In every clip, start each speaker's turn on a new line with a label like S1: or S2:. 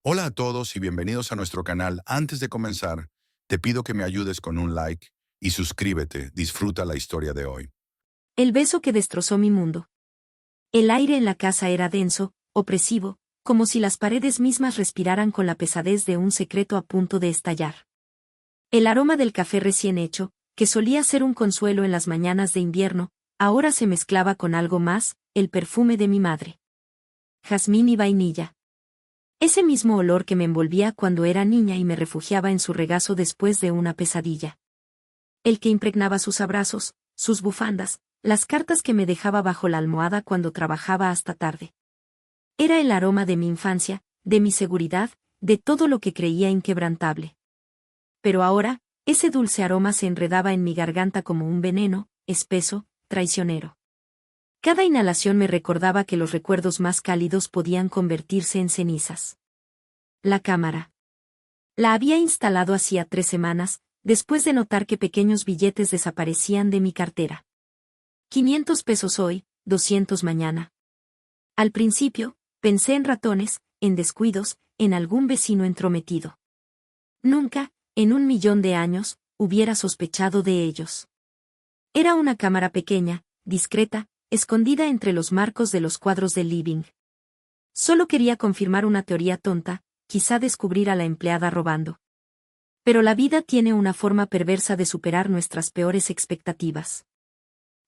S1: Hola a todos y bienvenidos a nuestro canal. Antes de comenzar, te pido que me ayudes con un like y suscríbete. Disfruta la historia de hoy.
S2: El beso que destrozó mi mundo. El aire en la casa era denso, opresivo, como si las paredes mismas respiraran con la pesadez de un secreto a punto de estallar. El aroma del café recién hecho, que solía ser un consuelo en las mañanas de invierno, ahora se mezclaba con algo más, el perfume de mi madre. Jazmín y vainilla. Ese mismo olor que me envolvía cuando era niña y me refugiaba en su regazo después de una pesadilla. El que impregnaba sus abrazos, sus bufandas, las cartas que me dejaba bajo la almohada cuando trabajaba hasta tarde. Era el aroma de mi infancia, de mi seguridad, de todo lo que creía inquebrantable. Pero ahora, ese dulce aroma se enredaba en mi garganta como un veneno, espeso, traicionero. Cada inhalación me recordaba que los recuerdos más cálidos podían convertirse en cenizas. La cámara. La había instalado hacía 3 semanas, después de notar que pequeños billetes desaparecían de mi cartera. 500 pesos hoy, 200 mañana. Al principio, pensé en ratones, en descuidos, en algún vecino entrometido. Nunca, en 1 millón de años, hubiera sospechado de ellos. Era una cámara pequeña, discreta, escondida entre los marcos de los cuadros del living. Solo quería confirmar una teoría tonta, quizá descubrir a la empleada robando. Pero la vida tiene una forma perversa de superar nuestras peores expectativas.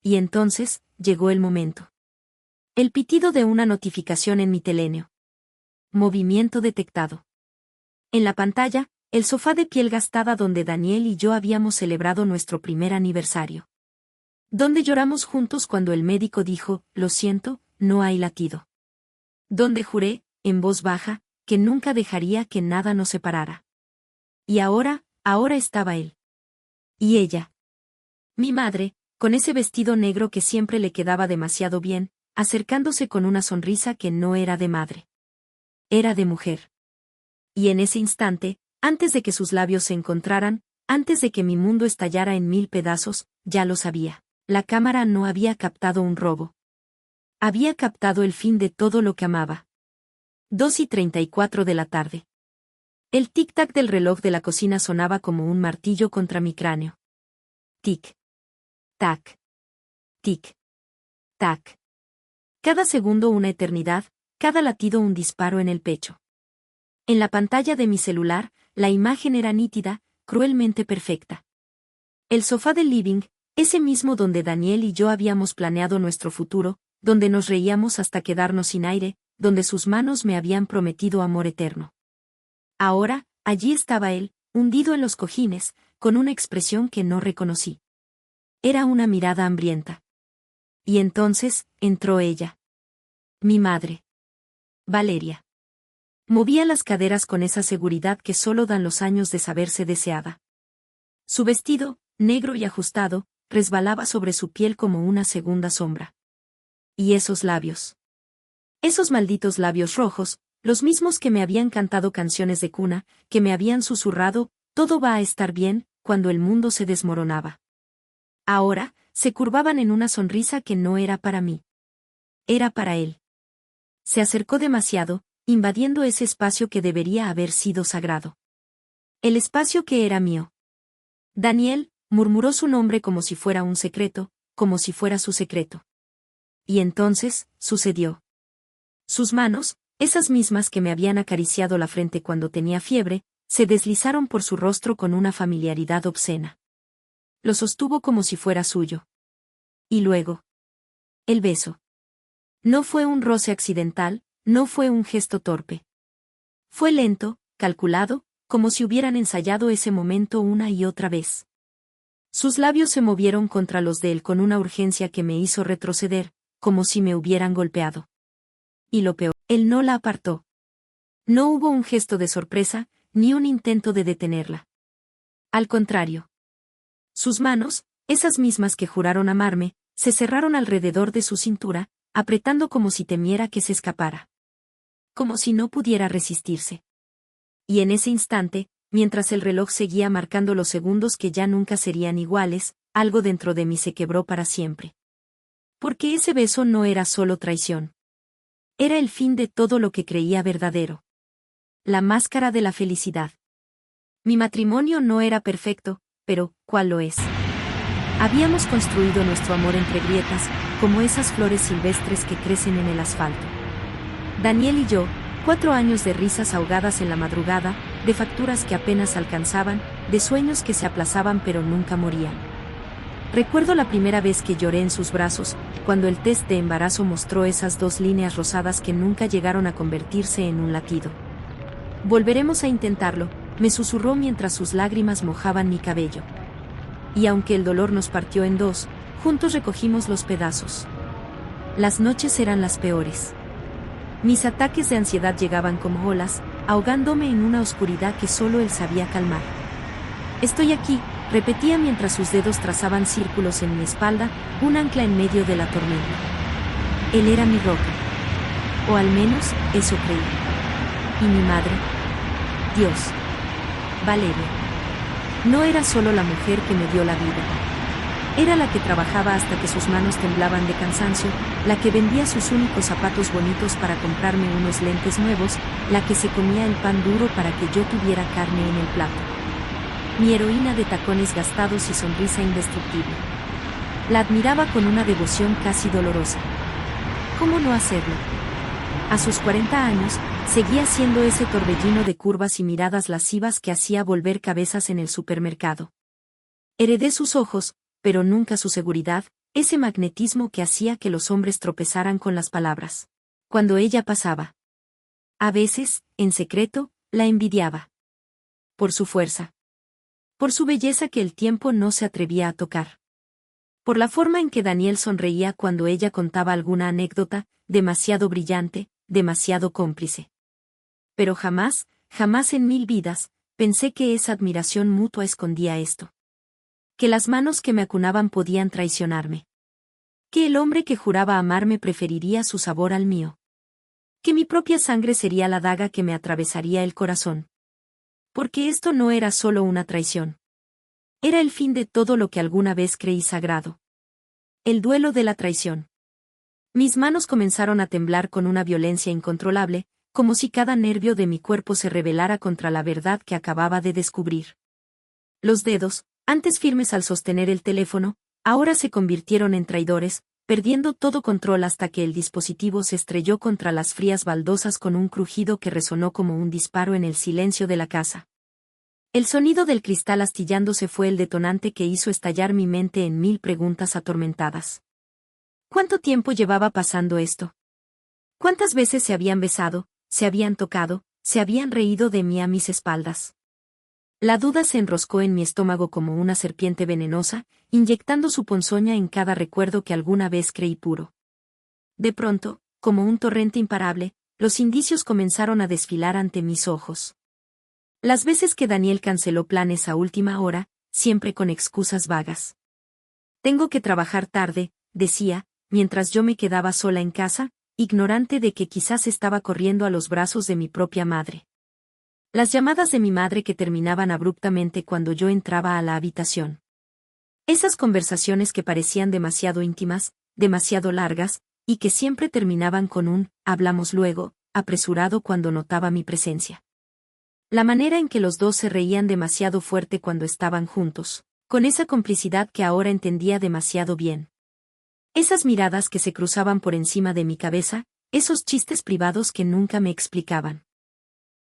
S2: Y entonces, llegó el momento. El pitido de una notificación en mi teléfono. Movimiento detectado. En la pantalla, el sofá de piel gastada donde Daniel y yo habíamos celebrado nuestro primer aniversario. Donde lloramos juntos cuando el médico dijo, lo siento, no hay latido. Donde juré, en voz baja, que nunca dejaría que nada nos separara. Y ahora estaba él. Y ella. Mi madre, con ese vestido negro que siempre le quedaba demasiado bien, acercándose con una sonrisa que no era de madre. Era de mujer. Y en ese instante, antes de que sus labios se encontraran, antes de que mi mundo estallara en 1000 pedazos, ya lo sabía. La cámara no había captado un robo. Había captado el fin de todo lo que amaba. 2:34 de la tarde. El tic-tac del reloj de la cocina sonaba como un martillo contra mi cráneo. Tic. Tac. Tic. Tac. Cada segundo una eternidad, cada latido un disparo en el pecho. En la pantalla de mi celular, la imagen era nítida, cruelmente perfecta. El sofá del living, ese mismo donde Daniel y yo habíamos planeado nuestro futuro, donde nos reíamos hasta quedarnos sin aire, donde sus manos me habían prometido amor eterno. Ahora, allí estaba él, hundido en los cojines, con una expresión que no reconocí. Era una mirada hambrienta. Y entonces, entró ella. Mi madre. Valeria. Movía las caderas con esa seguridad que solo dan los años de saberse deseada. Su vestido, negro y ajustado, resbalaba sobre su piel como una segunda sombra. Y esos labios. Esos malditos labios rojos, los mismos que me habían cantado canciones de cuna, que me habían susurrado, todo va a estar bien, cuando el mundo se desmoronaba. Ahora, se curvaban en una sonrisa que no era para mí. Era para él. Se acercó demasiado, invadiendo ese espacio que debería haber sido sagrado. El espacio que era mío. Daniel, murmuró su nombre como si fuera un secreto, como si fuera su secreto. Y entonces, sucedió. Sus manos, esas mismas que me habían acariciado la frente cuando tenía fiebre, se deslizaron por su rostro con una familiaridad obscena. Lo sostuvo como si fuera suyo. Y luego. El beso. No fue un roce accidental, no fue un gesto torpe. Fue lento, calculado, como si hubieran ensayado ese momento una y otra vez. Sus labios se movieron contra los de él con una urgencia que me hizo retroceder, como si me hubieran golpeado. Y lo peor, él no la apartó. No hubo un gesto de sorpresa, ni un intento de detenerla. Al contrario. Sus manos, esas mismas que juraron amarme, se cerraron alrededor de su cintura, apretando como si temiera que se escapara. Como si no pudiera resistirse. Y en ese instante, mientras el reloj seguía marcando los segundos que ya nunca serían iguales, algo dentro de mí se quebró para siempre. Porque ese beso no era solo traición. Era el fin de todo lo que creía verdadero. la máscara de la felicidad. Mi matrimonio no era perfecto, pero, ¿cuál lo es? Habíamos construido nuestro amor entre grietas, como esas flores silvestres que crecen en el asfalto. Daniel y yo, 4 años de risas ahogadas en la madrugada, de facturas que apenas alcanzaban, de sueños que se aplazaban pero nunca morían. Recuerdo la primera vez que lloré en sus brazos, cuando el test de embarazo mostró esas 2 líneas rosadas que nunca llegaron a convertirse en un latido. Volveremos a intentarlo, me susurró mientras sus lágrimas mojaban mi cabello. Y aunque el dolor nos partió en 2, juntos recogimos los pedazos. Las noches eran las peores. Mis ataques de ansiedad llegaban como olas, ahogándome en una oscuridad que solo él sabía calmar. Estoy aquí, repetía mientras sus dedos trazaban círculos en mi espalda, un ancla en medio de la tormenta. Él era mi roca. O al menos, eso creí. Y mi madre. Dios. Valeria. No era solo la mujer que me dio la vida. Era la que trabajaba hasta que sus manos temblaban de cansancio, la que vendía sus únicos zapatos bonitos para comprarme unos lentes nuevos, la que se comía el pan duro para que yo tuviera carne en el plato. Mi heroína de tacones gastados y sonrisa indestructible. La admiraba con una devoción casi dolorosa. ¿Cómo no hacerlo? A sus 40 años, seguía siendo ese torbellino de curvas y miradas lascivas que hacía volver cabezas en el supermercado. Heredé sus ojos, pero nunca su seguridad, ese magnetismo que hacía que los hombres tropezaran con las palabras. Cuando ella pasaba. A veces, en secreto, la envidiaba. Por su fuerza. Por su belleza que el tiempo no se atrevía a tocar. Por la forma en que Daniel sonreía cuando ella contaba alguna anécdota, demasiado brillante, demasiado cómplice. Pero jamás, jamás en 1000 vidas, pensé que esa admiración mutua escondía esto. Que las manos que me acunaban podían traicionarme. Que el hombre que juraba amarme preferiría su sabor al mío. Que mi propia sangre sería la daga que me atravesaría el corazón. Porque esto no era solo una traición. Era el fin de todo lo que alguna vez creí sagrado. El duelo de la traición. Mis manos comenzaron a temblar con una violencia incontrolable, como si cada nervio de mi cuerpo se rebelara contra la verdad que acababa de descubrir. Los dedos, antes firmes al sostener el teléfono, ahora se convirtieron en traidores, perdiendo todo control hasta que el dispositivo se estrelló contra las frías baldosas con un crujido que resonó como un disparo en el silencio de la casa. El sonido del cristal astillándose fue el detonante que hizo estallar mi mente en 1000 preguntas atormentadas. ¿Cuánto tiempo llevaba pasando esto? ¿Cuántas veces se habían besado, se habían tocado, se habían reído de mí a mis espaldas? La duda se enroscó en mi estómago como una serpiente venenosa, inyectando su ponzoña en cada recuerdo que alguna vez creí puro. De pronto, como un torrente imparable, los indicios comenzaron a desfilar ante mis ojos. Las veces que Daniel canceló planes a última hora, siempre con excusas vagas. Tengo que trabajar tarde, decía, mientras yo me quedaba sola en casa, ignorante de que quizás estaba corriendo a los brazos de mi propia madre. Las llamadas de mi madre que terminaban abruptamente cuando yo entraba a la habitación. Esas conversaciones que parecían demasiado íntimas, demasiado largas, y que siempre terminaban con un «hablamos luego», apresurado cuando notaba mi presencia. La manera en que los dos se reían demasiado fuerte cuando estaban juntos, con esa complicidad que ahora entendía demasiado bien. Esas miradas que se cruzaban por encima de mi cabeza, esos chistes privados que nunca me explicaban.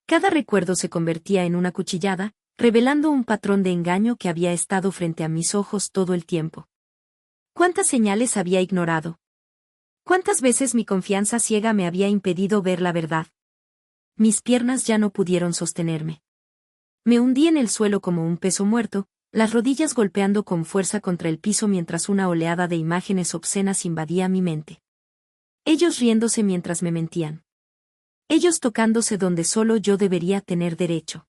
S2: Cada recuerdo se convertía en una cuchillada, revelando un patrón de engaño que había estado frente a mis ojos todo el tiempo. ¿Cuántas señales había ignorado? ¿Cuántas veces mi confianza ciega me había impedido ver la verdad? Mis piernas ya no pudieron sostenerme. Me hundí en el suelo como un peso muerto, las rodillas golpeando con fuerza contra el piso mientras una oleada de imágenes obscenas invadía mi mente. Ellos riéndose mientras me mentían. Ellos tocándose donde solo yo debería tener derecho.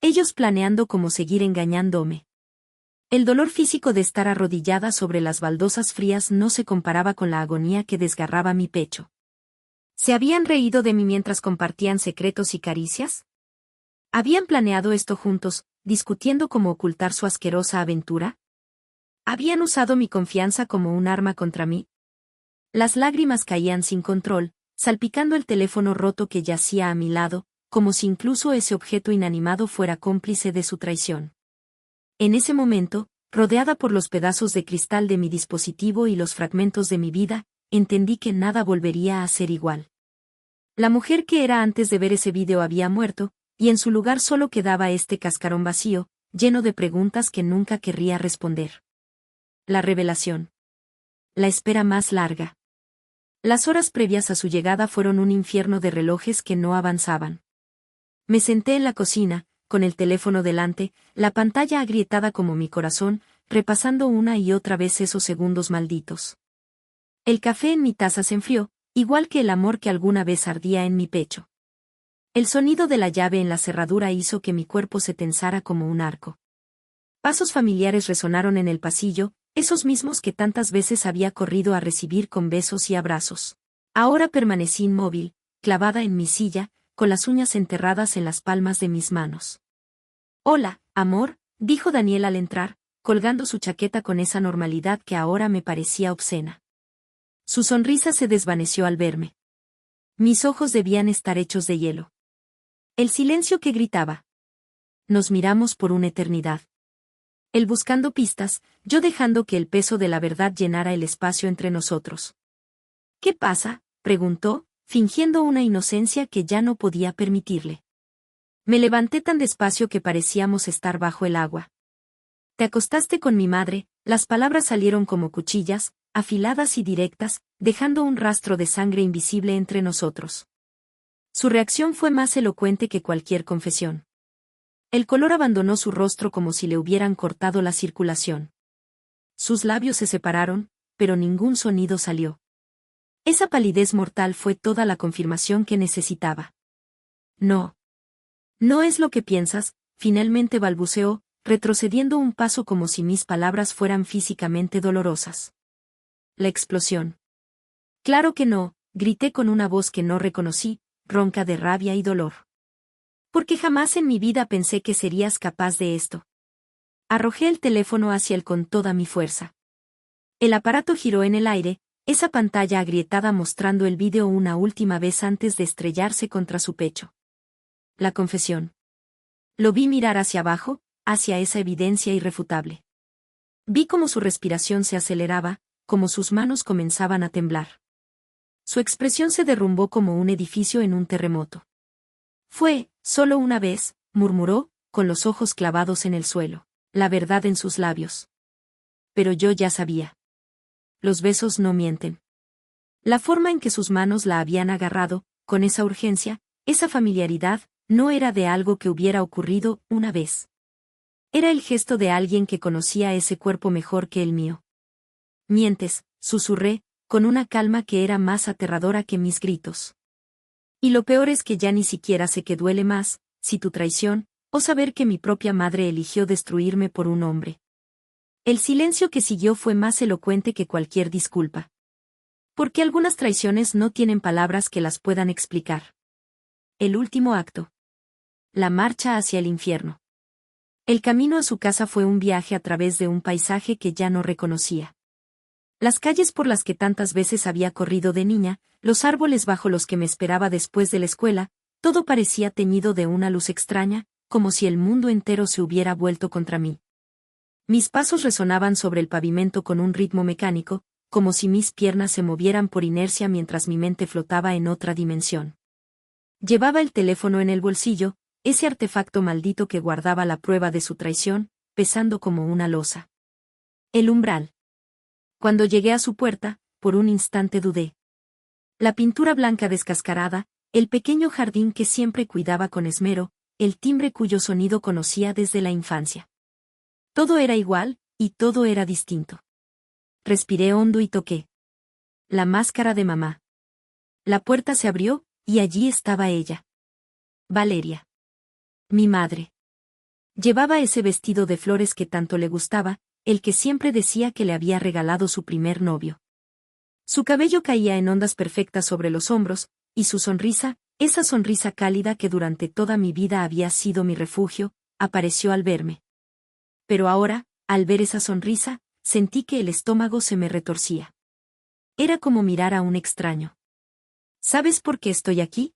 S2: Ellos planeando cómo seguir engañándome. El dolor físico de estar arrodillada sobre las baldosas frías no se comparaba con la agonía que desgarraba mi pecho. ¿Se habían reído de mí mientras compartían secretos y caricias? ¿Habían planeado esto juntos, discutiendo cómo ocultar su asquerosa aventura? ¿Habían usado mi confianza como un arma contra mí? Las lágrimas caían sin control, salpicando el teléfono roto que yacía a mi lado, como si incluso ese objeto inanimado fuera cómplice de su traición. En ese momento, rodeada por los pedazos de cristal de mi dispositivo y los fragmentos de mi vida, entendí que nada volvería a ser igual. La mujer que era antes de ver ese vídeo había muerto, y en su lugar solo quedaba este cascarón vacío, lleno de preguntas que nunca querría responder. La revelación. La espera más larga. Las horas previas a su llegada fueron un infierno de relojes que no avanzaban. Me senté en la cocina, con el teléfono delante, la pantalla agrietada como mi corazón, repasando una y otra vez esos segundos malditos. El café en mi taza se enfrió, igual que el amor que alguna vez ardía en mi pecho. El sonido de la llave en la cerradura hizo que mi cuerpo se tensara como un arco. Pasos familiares resonaron en el pasillo, esos mismos que tantas veces había corrido a recibir con besos y abrazos. Ahora permanecí inmóvil, clavada en mi silla, con las uñas enterradas en las palmas de mis manos. «Hola, amor», dijo Daniel al entrar, colgando su chaqueta con esa normalidad que ahora me parecía obscena. Su sonrisa se desvaneció al verme. Mis ojos debían estar hechos de hielo. El silencio que gritaba. Nos miramos por una eternidad. Él buscando pistas, yo dejando que el peso de la verdad llenara el espacio entre nosotros. «¿Qué pasa?», preguntó, fingiendo una inocencia que ya no podía permitirle. Me levanté tan despacio que parecíamos estar bajo el agua. «Te acostaste con mi madre», las palabras salieron como cuchillas, afiladas y directas, dejando un rastro de sangre invisible entre nosotros. Su reacción fue más elocuente que cualquier confesión. El color abandonó su rostro como si le hubieran cortado la circulación. Sus labios se separaron, pero ningún sonido salió. Esa palidez mortal fue toda la confirmación que necesitaba. «No. No es lo que piensas», finalmente balbuceó, retrocediendo un paso como si mis palabras fueran físicamente dolorosas. La explosión. «Claro que no», grité con una voz que no reconocí, ronca de rabia y dolor. «Porque jamás en mi vida pensé que serías capaz de esto». Arrojé el teléfono hacia él con toda mi fuerza. El aparato giró en el aire, esa pantalla agrietada mostrando el vídeo una última vez antes de estrellarse contra su pecho. La confesión. Lo vi mirar hacia abajo, hacia esa evidencia irrefutable. Vi cómo su respiración se aceleraba, cómo sus manos comenzaban a temblar. Su expresión se derrumbó como un edificio en un terremoto. «Fue, solo una vez», murmuró, con los ojos clavados en el suelo, la verdad en sus labios. Pero yo ya sabía. Los besos no mienten. La forma en que sus manos la habían agarrado, con esa urgencia, esa familiaridad, no era de algo que hubiera ocurrido una vez. Era el gesto de alguien que conocía ese cuerpo mejor que el mío. «Mientes», susurré, con una calma que era más aterradora que mis gritos. «Y lo peor es que ya ni siquiera sé qué duele más, si tu traición, o saber que mi propia madre eligió destruirme por un hombre». El silencio que siguió fue más elocuente que cualquier disculpa. Porque algunas traiciones no tienen palabras que las puedan explicar. El último acto. La marcha hacia el infierno. El camino a su casa fue un viaje a través de un paisaje que ya no reconocía. Las calles por las que tantas veces había corrido de niña, los árboles bajo los que me esperaba después de la escuela, todo parecía teñido de una luz extraña, como si el mundo entero se hubiera vuelto contra mí. Mis pasos resonaban sobre el pavimento con un ritmo mecánico, como si mis piernas se movieran por inercia mientras mi mente flotaba en otra dimensión. Llevaba el teléfono en el bolsillo, ese artefacto maldito que guardaba la prueba de su traición, pesando como una losa. El umbral. Cuando llegué a su puerta, por un instante dudé. La pintura blanca descascarada, el pequeño jardín que siempre cuidaba con esmero, el timbre cuyo sonido conocía desde la infancia. Todo era igual, y todo era distinto. Respiré hondo y toqué. La máscara de mamá. La puerta se abrió, y allí estaba ella. Valeria. Mi madre. Llevaba ese vestido de flores que tanto le gustaba, el que siempre decía que le había regalado su primer novio. Su cabello caía en ondas perfectas sobre los hombros, y su sonrisa, esa sonrisa cálida que durante toda mi vida había sido mi refugio, apareció al verme. Pero ahora, al ver esa sonrisa, sentí que el estómago se me retorcía. Era como mirar a un extraño. «¿Sabes por qué estoy aquí?»,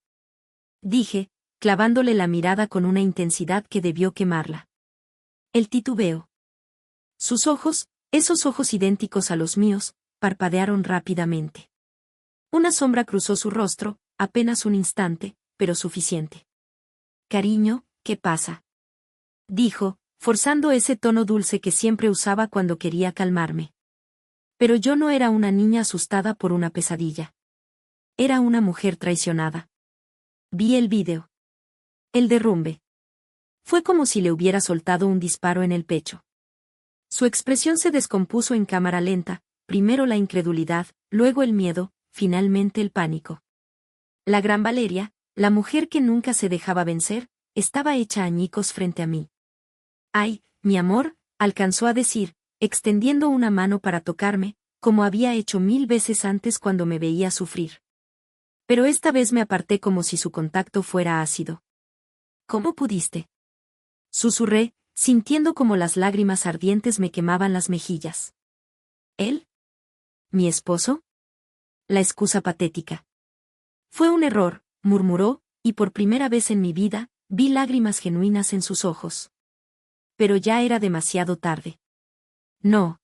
S2: dije, clavándole la mirada con una intensidad que debió quemarla. El titubeo. Sus ojos, esos ojos idénticos a los míos, parpadearon rápidamente. Una sombra cruzó su rostro, apenas un instante, pero suficiente. «Cariño, ¿qué pasa?», dijo, forzando ese tono dulce que siempre usaba cuando quería calmarme. Pero yo no era una niña asustada por una pesadilla. Era una mujer traicionada. Vi el vídeo. El derrumbe. Fue como si le hubiera soltado un disparo en el pecho. Su expresión se descompuso en cámara lenta, primero la incredulidad, luego el miedo, finalmente el pánico. La gran Valeria, la mujer que nunca se dejaba vencer, estaba hecha añicos frente a mí. «Ay, mi amor», alcanzó a decir, extendiendo una mano para tocarme, como había hecho 1000 veces antes cuando me veía sufrir. Pero esta vez me aparté como si su contacto fuera ácido. «¿Cómo pudiste?», susurré, sintiendo como las lágrimas ardientes me quemaban las mejillas. «¿Él? ¿Mi esposo?». La excusa patética. «Fue un error», murmuró, y por primera vez en mi vida, vi lágrimas genuinas en sus ojos. Pero ya era demasiado tarde. «No»,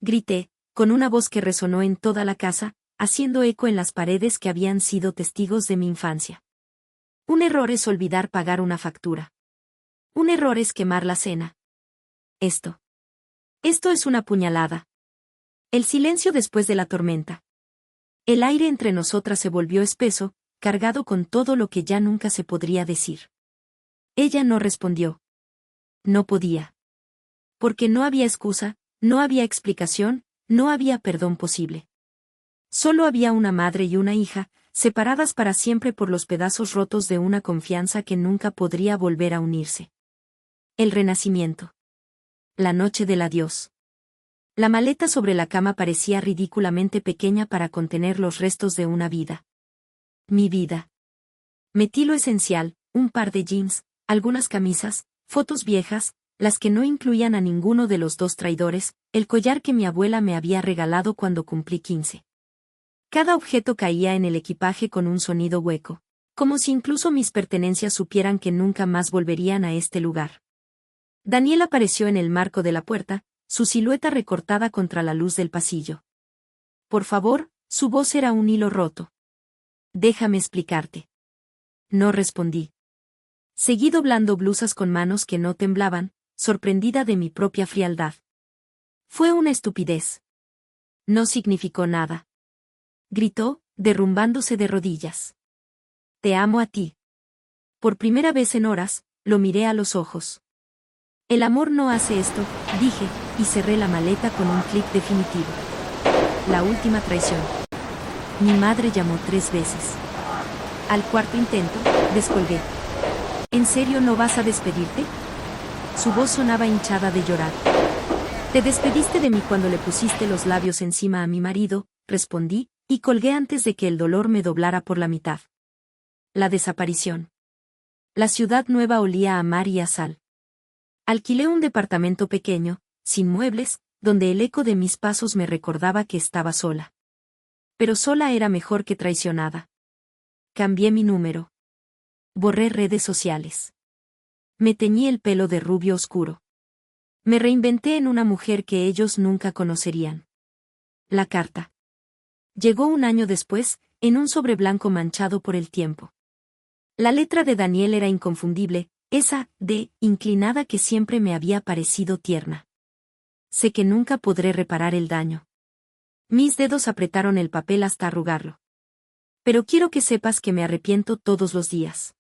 S2: grité, con una voz que resonó en toda la casa, haciendo eco en las paredes que habían sido testigos de mi infancia. «Un error es olvidar pagar una factura. Un error es quemar la cena. Esto es una puñalada». El silencio después de la tormenta. El aire entre nosotras se volvió espeso, cargado con todo lo que ya nunca se podría decir. Ella no respondió. No podía. Porque no había excusa, no había explicación, no había perdón posible. Solo había una madre y una hija, separadas para siempre por los pedazos rotos de una confianza que nunca podría volver a unirse. El renacimiento. La noche del adiós. La maleta sobre la cama parecía ridículamente pequeña para contener los restos de una vida. Mi vida. Metí lo esencial, un par de jeans, algunas camisas, fotos viejas, las que no incluían a ninguno de los dos traidores, el collar que mi abuela me había regalado cuando cumplí 15. Cada objeto caía en el equipaje con un sonido hueco, como si incluso mis pertenencias supieran que nunca más volverían a este lugar. Daniel apareció en el marco de la puerta, su silueta recortada contra la luz del pasillo. «Por favor», su voz era un hilo roto. «Déjame explicarte». No respondí. Seguí doblando blusas con manos que no temblaban, sorprendida de mi propia frialdad. Fue una estupidez. No significó nada. Gritó, derrumbándose de rodillas. «Te amo a ti». Por primera vez en horas, lo miré a los ojos. «El amor no hace esto», dije, y cerré la maleta con un clic definitivo. La última traición. Mi madre llamó 3 veces. Al cuarto intento, descolgué. «¿En serio no vas a despedirte?». Su voz sonaba hinchada de llorar. «Te despediste de mí cuando le pusiste los labios encima a mi marido», respondí, y colgué antes de que el dolor me doblara por la mitad. La desaparición. La ciudad nueva olía a mar y a sal. Alquilé un departamento pequeño, sin muebles, donde el eco de mis pasos me recordaba que estaba sola. Pero sola era mejor que traicionada. Cambié mi número. Borré redes sociales. Me teñí el pelo de rubio oscuro. Me reinventé en una mujer que ellos nunca conocerían. La carta. Llegó un año después, en un sobre blanco manchado por el tiempo. La letra de Daniel era inconfundible, esa D inclinada que siempre me había parecido tierna. Sé que nunca podré reparar el daño. Mis dedos apretaron el papel hasta arrugarlo. Pero quiero que sepas que me arrepiento todos los días.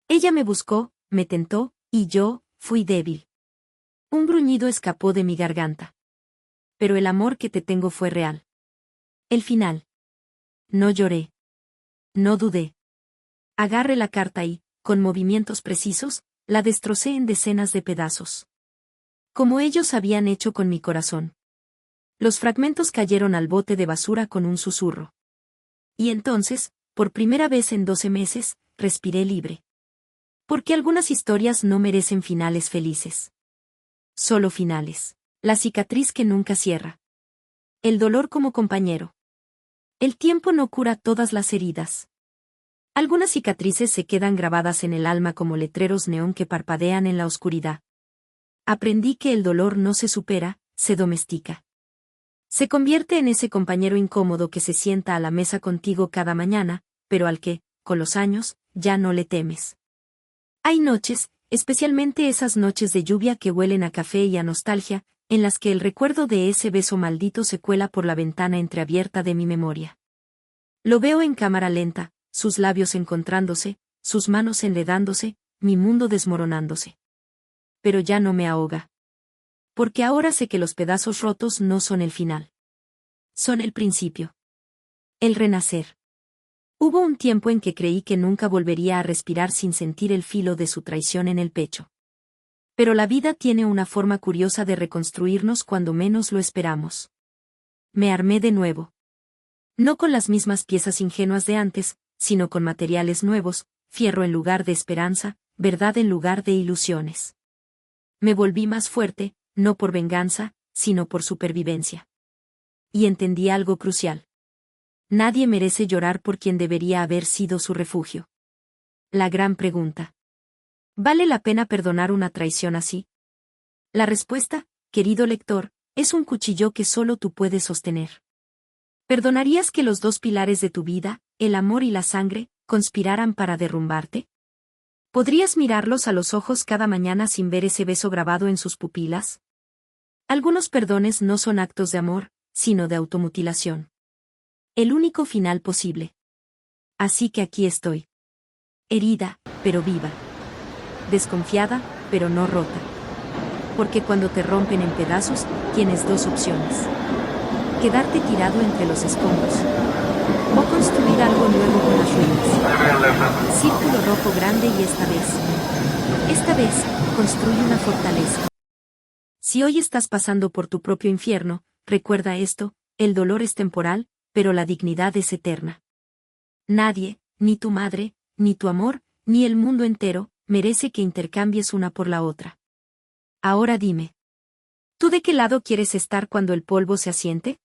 S2: Ella me buscó, me tentó, y yo, fui débil. Un gruñido escapó de mi garganta. Pero el amor que te tengo fue real. El final. No lloré. No dudé. Agarré la carta y, con movimientos precisos, la destrocé en decenas de pedazos. Como ellos habían hecho con mi corazón. Los fragmentos cayeron al bote de basura con un susurro. Y entonces, por primera vez en 12 meses, respiré libre. Porque algunas historias no merecen finales felices. Solo finales. La cicatriz que nunca cierra. El dolor como compañero. El tiempo no cura todas las heridas. Algunas cicatrices se quedan grabadas en el alma como letreros neón que parpadean en la oscuridad. Aprendí que el dolor no se supera, se domestica. Se convierte en ese compañero incómodo que se sienta a la mesa contigo cada mañana, pero al que, con los años, ya no le temes. Hay noches, especialmente esas noches de lluvia que huelen a café y a nostalgia, en las que el recuerdo de ese beso maldito se cuela por la ventana entreabierta de mi memoria. Lo veo en cámara lenta, sus labios encontrándose, sus manos enredándose, mi mundo desmoronándose. Pero ya no me ahoga. Porque ahora sé que los pedazos rotos no son el final. Son el principio. El renacer. Hubo un tiempo en que creí que nunca volvería a respirar sin sentir el filo de su traición en el pecho. Pero la vida tiene una forma curiosa de reconstruirnos cuando menos lo esperamos. Me armé de nuevo. No con las mismas piezas ingenuas de antes, sino con materiales nuevos, fierro en lugar de esperanza, verdad en lugar de ilusiones. Me volví más fuerte, no por venganza, sino por supervivencia. Y entendí algo crucial. Nadie merece llorar por quien debería haber sido su refugio. La gran pregunta. ¿Vale la pena perdonar una traición así? La respuesta, querido lector, es un cuchillo que solo tú puedes sostener. ¿Perdonarías que los dos pilares de tu vida, el amor y la sangre, conspiraran para derrumbarte? ¿Podrías mirarlos a los ojos cada mañana sin ver ese beso grabado en sus pupilas? Algunos perdones no son actos de amor, sino de automutilación. El único final posible. Así que aquí estoy. Herida, pero viva. Desconfiada, pero no rota. Porque cuando te rompen en pedazos, tienes dos opciones. Quedarte tirado entre los escombros. O construir algo nuevo con las ruinas. Círculo rojo grande y esta vez, construye una fortaleza. Si hoy estás pasando por tu propio infierno, recuerda esto, el dolor es temporal, pero la dignidad es eterna. Nadie, ni tu madre, ni tu amor, ni el mundo entero, merece que intercambies una por la otra. Ahora dime. ¿Tú de qué lado quieres estar cuando el polvo se asiente?